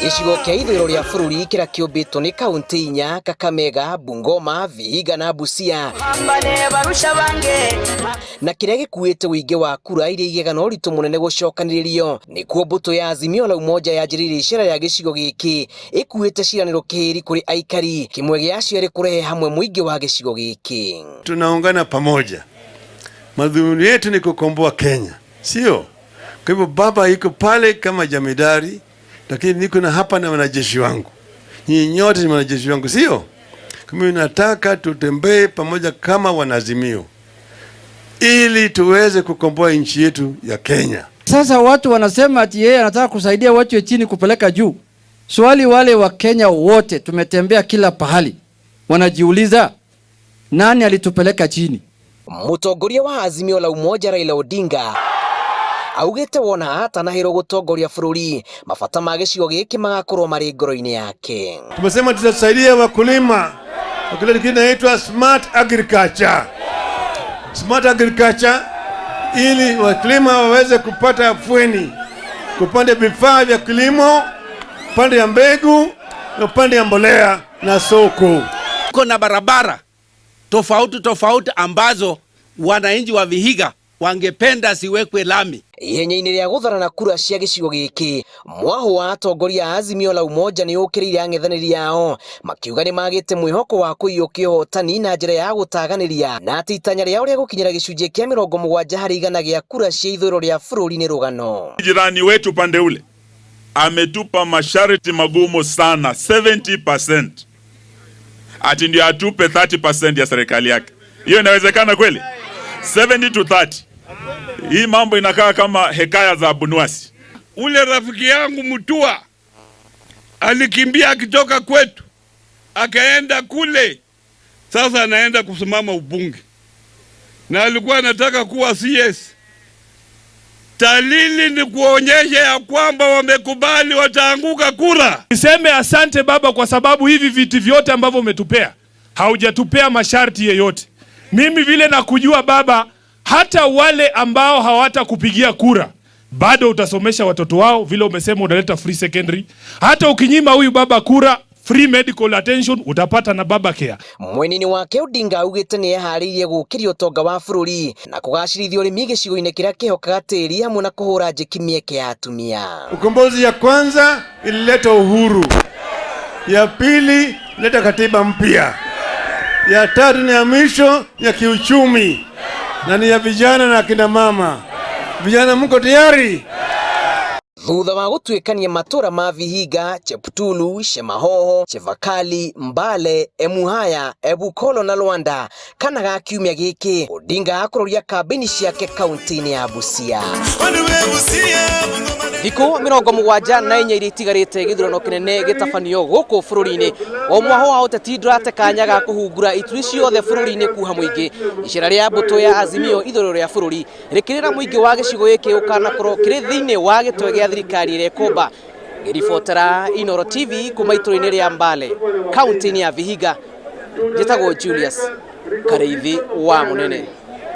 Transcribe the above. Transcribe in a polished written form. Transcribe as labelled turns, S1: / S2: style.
S1: Gĩcigo kĩa ithũĩro rĩa bũrũri kĩrĩa kĩũmbĩtwo nĩ kaunti inya: Kakamega, Bungoma, Vihiga na Busia, na kĩrĩa gĩkuĩte ũingĩ wa kura iria igega na ũritũ mũnene gũcokanĩrĩrio. Nĩkuo mbũtũ ya Azimio la Umoja yanjĩrĩirie icera ya gĩcigo gĩkĩ ĩkuĩte ciranĩro kĩhĩri kũrĩ aikari, kĩmwe gĩacio arĩ kũrehe hamwe mũingĩ wa gĩcigo gĩkĩ.
S2: Tunaungana pamoja, madhumuni yetu ni kukomboa Kenya, sio? Kwa hivyo baba yuko pale kama jamidari, lakini niko na hapa na wanajeshi wangu. Nyinyi nyote ni wanajeshi wangu, sio? Kama nataka tutembee pamoja kama wanazimio, ili tuweze kukomboa nchi yetu ya Kenya.
S3: Sasa watu wanasema ati yeye anataka kusaidia watu chini kupeleka juu. Swali, wale wa Kenya wote tumetembea kila pahali, wanajiuliza nani alitupeleka chini?
S1: Mũtongoria wa Azimio la Umoja Raila Odinga augĩte wona atanahĩrwo gũtongoria bũrũri, mabata ma gĩcigo gĩkĩ magakorwo marĩ ngoro-inĩ yake.
S2: Tumesema tutasaidia wakulima, kile kinaitwa smart agriculture. Smart agriculture ili wakulima waweze kupata afueni, kupanda vifaa vya kilimo, upande ya mbegu na upande ya mbolea na soko.
S4: Kuna barabara tofauti ambazo wananchi wa Vihiga wangependa siwekwe lami.
S1: Ihenya-inĩ rĩa gũtharana kura cia gĩcigo gĩkĩ, mwaho wa atongoria a Azimio la Umoja nĩ ũkĩrĩire ang'ethanĩri yao, makiuga nĩ magĩte mwĩhoko wa kũiyũkia ũhotani na njĩra ya gũtaganĩria, na atĩ itanya rĩao rĩa gũkinyĩra gĩcunjĩ kĩa 70% gĩa kura cia ithũĩro rĩa bũrũri nĩ rũgano.
S5: Jirani wetu pande ule ametupa masharti magumu sana, 70%. Ati ndio atupe 30% ya serikali yake. Hiyo inawezekana kweli? 70 to 30. Hii mambo inakaa kama hekaya za Abunuwasi.
S6: Ule rafiki yangu Mutua alikimbia akitoka kwetu akaenda kule, sasa anaenda kusimama ubunge na alikuwa anataka kuwa CS. Dalili ni kuonyesha ya kwamba wamekubali wataanguka kura.
S7: Niseme asante baba, kwa sababu hivi viti vyote ambavyo umetupea haujatupea masharti yeyote. Mimi vile nakujua baba, hata wale ambao hawatakupigia kura bado utasomesha watoto wao, vile umesema unaleta free secondary. Hata ukinyima huyu baba kura, free medical attention utapata na baba care.
S1: Mwenini wake Odinga augĩte nĩ eharĩirie gũkĩria ũtonga wa bũrũri na kũgacĩrithia ũrĩmi gĩcigo-inĩ kĩrĩa kĩhokaga tĩri hamwe na kũhũra njeki mĩeke ya atumia.
S2: Ukombozi ya kwanza ilileta uhuru, ya pili ilileta katiba mpya, ya tatu ni ya mwisho ya kiuchumi na ni ya vijana na kina mama. Vijana mko tayari?
S1: Thutha wa gũtuĩkania matũra ma Vihiga, Cheptulu, Shemahoho, Chevakali, Mbale, Emuhaya, Ebukolo na Luanda, kana ga kiumia gĩkĩ Odinga akũrũria kambĩini ciake kaunti-inĩ ya Busia. Thikũ 74 iria itigarĩte gĩthurano kĩnene gĩtabanio gũkũ bũrũri-inĩ, o mwaho wa ũteti ndũrate kanya ga kũhungura ituri ciothe bũrũri-inĩ kuha mũingĩ. Icera rĩa mbũtũ ya Azimio ithũĩro rĩa bũrũri rĩkĩrĩra mũingĩ wa gĩcigo gĩkĩ ũkanakorwo kĩrĩ thĩinĩ wa gĩtwe gĩa thirikari ĩrĩa ĩkomba. Ngĩribotera Inooro TV kuma itũra-inĩ rĩa Mbale, kaunti-inĩ ya Vihiga, njĩtagwo Julius Karĩithi wa Mũnene.